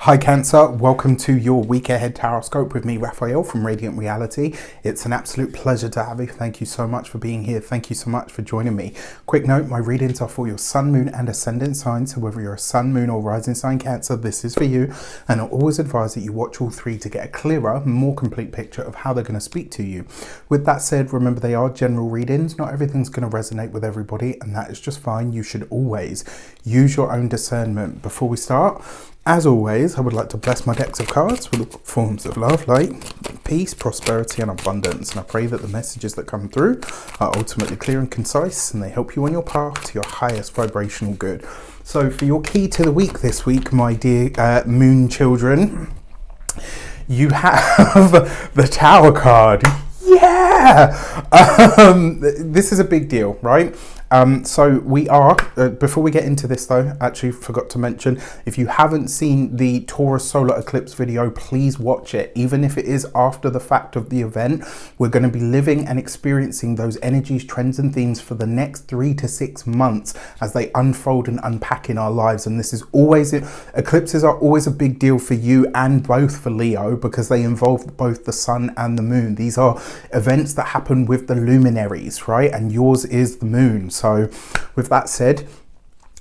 Hi Cancer, welcome to your week ahead Taroscope with me, Raphael from Radiant Reality. It's an absolute pleasure to have you. Thank you so much for being here. Thank you so much for joining me. Quick note, my readings are for your sun, moon and ascendant signs. So whether you're a sun, moon or rising sign Cancer, this is for you. And I always advise that you watch all three to get a clearer, more complete picture of how they're going to speak to you. With that said, remember they are general readings. Not everything's going to resonate with everybody, and that is just fine. You should always use your own discernment. Before we start, as always, I would like to bless my decks of cards with forms of love, light, peace, prosperity and abundance. And I pray that the messages that come through are ultimately clear and concise, and they help you on your path to your highest vibrational good. So for your key to the week this week, my dear moon children, you have the Tower card. Yeah! This is a big deal, right? So we are, before we get into this though, actually forgot to mention, if you haven't seen the Taurus solar eclipse video, please watch it. Even if it is after the fact of the event, we're going to be living and experiencing those energies, trends and themes for the next 3 to 6 months as they unfold and unpack in our lives. And this is always, eclipses are always a big deal for you and both for Leo, because they involve both the sun and the moon. These are events that happen with the luminaries, right? And yours is the moon. So with that said,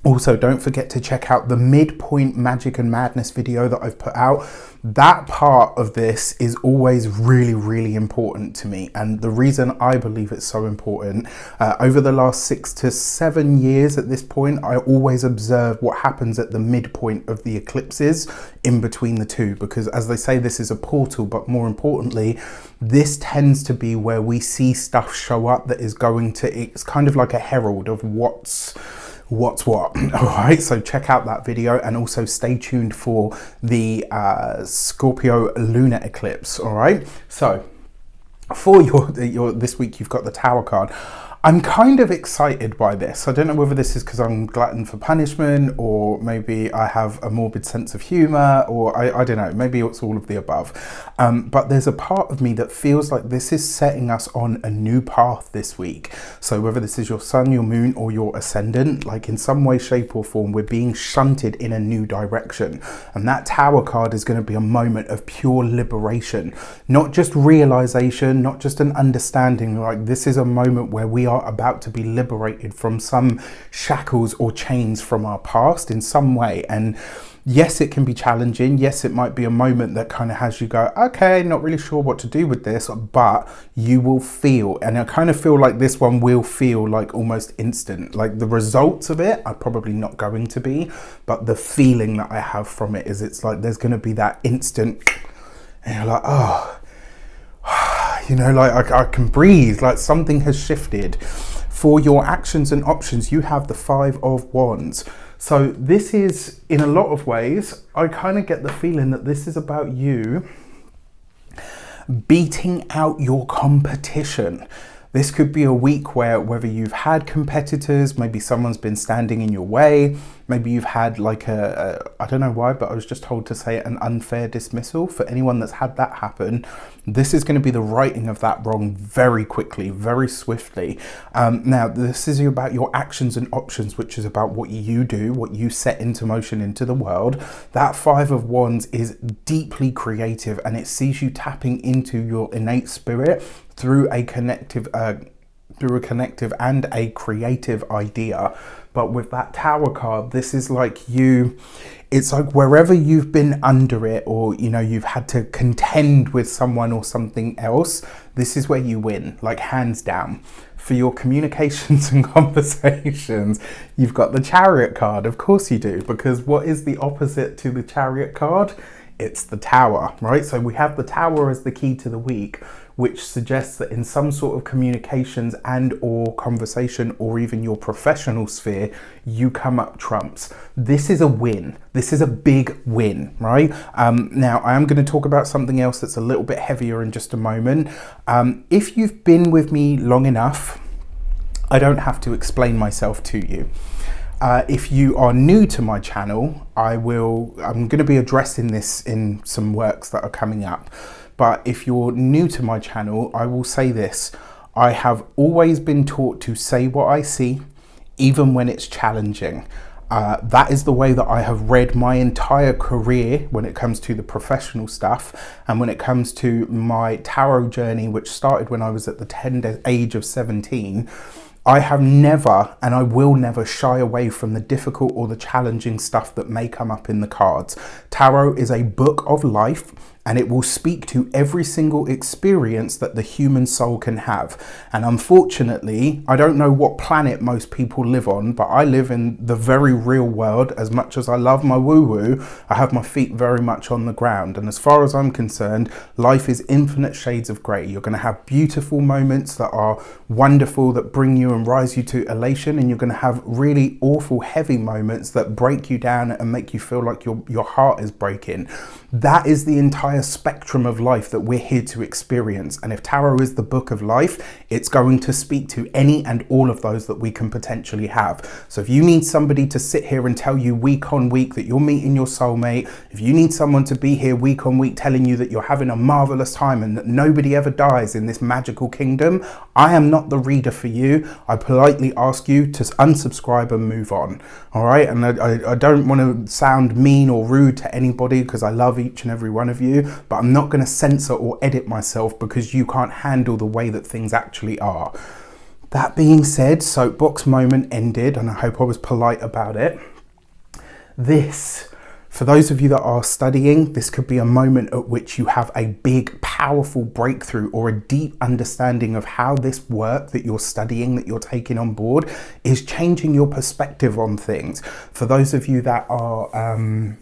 also don't forget to check out the midpoint magic and madness video that I've put out. That part of this is always really important to me, and the reason I believe it's so important, over the last 6 to 7 years at this point, I always observe what happens at the midpoint of the eclipses in between the two, because as they say, this is a portal, but more importantly, this tends to be where we see stuff show up that is going to, it's kind of like a herald of what's what. All right, so check out that video, and also stay tuned for the Scorpio lunar eclipse. All right, so for your this week, you've got the Tower card. I'm kind of excited by this. I don't know whether this is because I'm glutton for punishment, or maybe I have a morbid sense of humor, or I don't know, maybe it's all of the above. But there's a part of me that feels like this is setting us on a new path this week. So whether this is your sun, your moon or your ascendant, like in some way, shape or form, we're being shunted in a new direction. And that Tower card is going to be a moment of pure liberation, not just realization, not just an understanding. Like this is a moment where we are about to be liberated from some shackles or chains from our past in some way. And yes, it can be challenging. Yes, it might be a moment that kind of has you go, okay, not really sure what to do with this, but you will feel, and I kind of feel like this one will feel like almost instant. Like the results of it are probably not going to be, but the feeling that I have from it is it's like there's going to be that instant, and you're like, oh, you know, like I can breathe, like something has shifted. For your actions and options, you have the 5 of Wands. So this is, in a lot of ways, I kind of get the feeling that this is about you beating out your competition. This could be a week where, whether you've had competitors, maybe someone's been standing in your way, maybe you've had like I don't know why, but I was just told to say an unfair dismissal. For anyone that's had that happen, this is going to be the righting of that wrong very quickly, very swiftly. Now, this is about your actions and options, which is about what you do, what you set into motion into the world. That 5 of Wands is deeply creative, and it sees you tapping into your innate spirit through a connective and a creative idea. But with that Tower card, this is like you, it's like wherever you've been under it, or you know, you've had to contend with someone or something else, this is where you win, like hands down. For your communications and conversations, you've got the Chariot card. Of course you do, because what is the opposite to the Chariot card? It's the Tower, right? So we have the Tower as the key to the week, which suggests that in some sort of communications and or conversation, or even your professional sphere, you come up trumps. This is a win. This is a big win, right? Now, I am going to talk about something else that's a little bit heavier in just a moment. If you've been with me long enough, I don't have to explain myself to you. If you are new to my channel, I'm going to be addressing this in some works that are coming up. But if you're new to my channel, I will say this. I have always been taught to say what I see, even when it's challenging. That is the way that I have read my entire career when it comes to the professional stuff, and when it comes to my tarot journey, which started when I was at the tender age of 17. I have never, and I will never, shy away from the difficult or the challenging stuff that may come up in the cards. Tarot is a book of life, and it will speak to every single experience that the human soul can have. And unfortunately, I don't know what planet most people live on, but I live in the very real world. As much as I love my woo-woo, I have my feet very much on the ground. And as far as I'm concerned, life is infinite shades of grey. You're going to have beautiful moments that are wonderful, that bring you and rise you to elation, and you're going to have really awful, heavy moments that break you down and make you feel like your heart is breaking. That is the entire spectrum of life that we're here to experience. And if tarot is the book of life, it's going to speak to any and all of those that we can potentially have. So if you need somebody to sit here and tell you week on week that you're meeting your soulmate, if you need someone to be here week on week telling you that you're having a marvelous time and that nobody ever dies in this magical kingdom, I am not the reader for you. I politely ask you to unsubscribe and move on. All right. And I don't want to sound mean or rude to anybody, because I love each and every one of you, but I'm not going to censor or edit myself because you can't handle the way that things actually are. That being said, soapbox moment ended, and I hope I was polite about it. For those of you that are studying, this could be a moment at which you have a big, powerful breakthrough or a deep understanding of how this work that you're studying, that you're taking on board, is changing your perspective on things. For those of you that are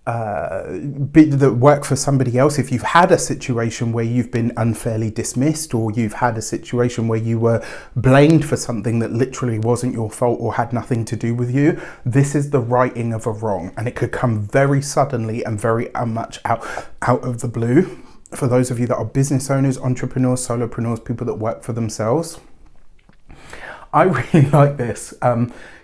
that work for somebody else, if you've had a situation where you've been unfairly dismissed, or you've had a situation where you were blamed for something that literally wasn't your fault or had nothing to do with you, this is the righting of a wrong, and it could come very suddenly and very much out of the blue. For those of you that are business owners, entrepreneurs, solopreneurs, people that work for themselves, I really like this,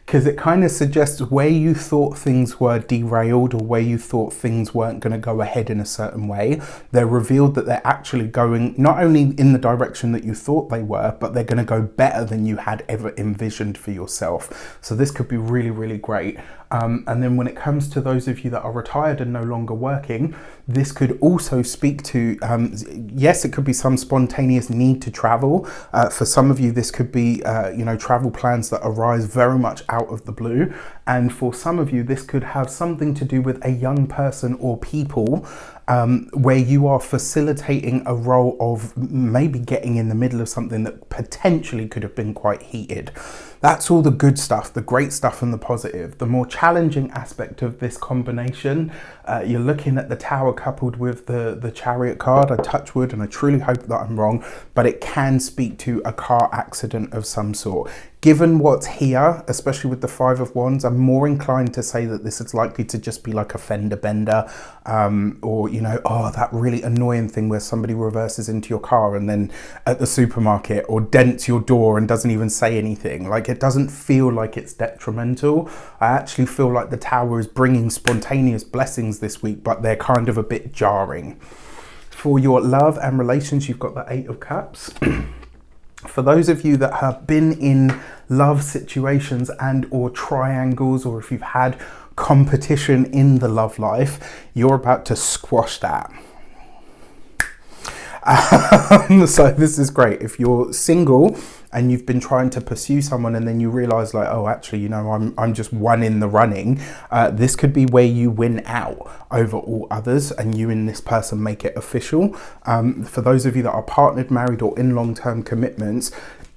because it kind of suggests where you thought things were derailed, or where you thought things weren't going to go ahead in a certain way, they're revealed that they're actually going not only in the direction that you thought they were, but they're going to go better than you had ever envisioned for yourself. So this could be really, really great. And then when it comes to those of you that are retired and no longer working, this could also speak to, yes, it could be some spontaneous need to travel. For some of you, this could be, travel plans that arise very much out of the blue. And for some of you, this could have something to do with a young person or people, where you are facilitating a role of maybe getting in the middle of something that potentially could have been quite heated. That's all the good stuff, the great stuff and the positive. The more challenging aspect of this combination, you're looking at the Tower coupled with the Chariot card. I touch wood, and I truly hope that I'm wrong, but it can speak to a car accident of some sort. Given what's here, especially with the Five of Wands, I'm more inclined to say that this is likely to just be like a fender bender, or, that really annoying thing where somebody reverses into your car and then at the supermarket, or dents your door and doesn't even say anything. Like, it doesn't feel like it's detrimental. I actually feel like the Tower is bringing spontaneous blessings this week, but they're kind of a bit jarring. For your love and relations, you've got the Eight of Cups. For those of you that have been in love situations and or triangles, or if you've had competition in the love life, you're about to squash that. So this is great. If you're single and you've been trying to pursue someone, and then you realize like, oh, actually, I'm just one in the running, this could be where you win out over all others, and you and this person make it official. For those of you that are partnered, married, or in long-term commitments,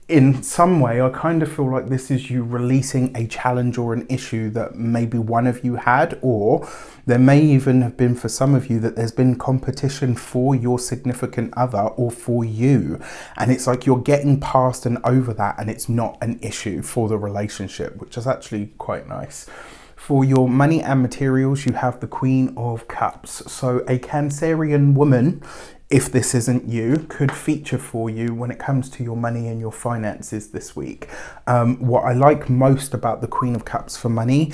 in some way, I kind of feel like this is you releasing a challenge or an issue that maybe one of you had, or there may even have been for some of you that there's been competition for your significant other or for you. And it's like you're getting past and over that, and it's not an issue for the relationship, which is actually quite nice. For your money and materials, you have the Queen of Cups. So a Cancerian woman, if this isn't you, could feature for you when it comes to your money and your finances this week. What I like most about the Queen of Cups for money,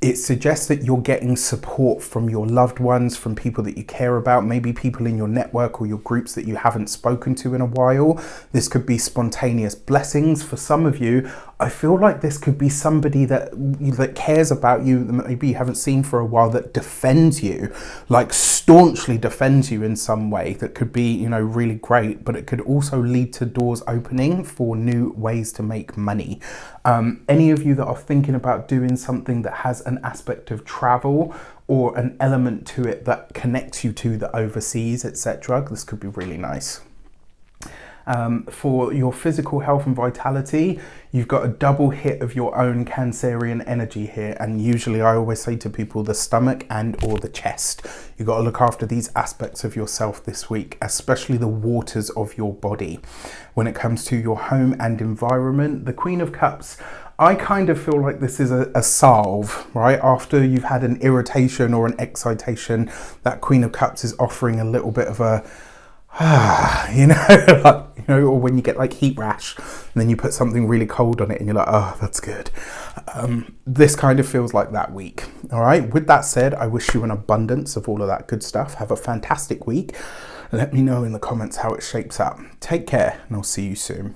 it suggests that you're getting support from your loved ones, from people that you care about, maybe people in your network or your groups that you haven't spoken to in a while. This could be spontaneous blessings. For some of you, I feel like this could be somebody that cares about you, that maybe you haven't seen for a while, that defends you, like staunchly defends you in some way. That could be, you know, really great, but it could also lead to doors opening for new ways to make money. Any of you that are thinking about doing something that has an aspect of travel or an element to it that connects you to the overseas, etc., this could be really nice. For your physical health and vitality, you've got a double hit of your own Cancerian energy here, and usually I always say to people the stomach and or the chest. You've got to look after these aspects of yourself this week, especially the waters of your body. When it comes to your home and environment, the Queen of Cups, I kind of feel like this is a salve, right? After you've had an irritation or an excitation, that Queen of Cups is offering a little bit of a you know, like, you know, or when you get like heat rash and then you put something really cold on it and you're like, oh, that's good. This kind of feels like that week. All right. With that said, I wish you an abundance of all of that good stuff. Have a fantastic week. Let me know in the comments how it shapes up. Take care, and I'll see you soon.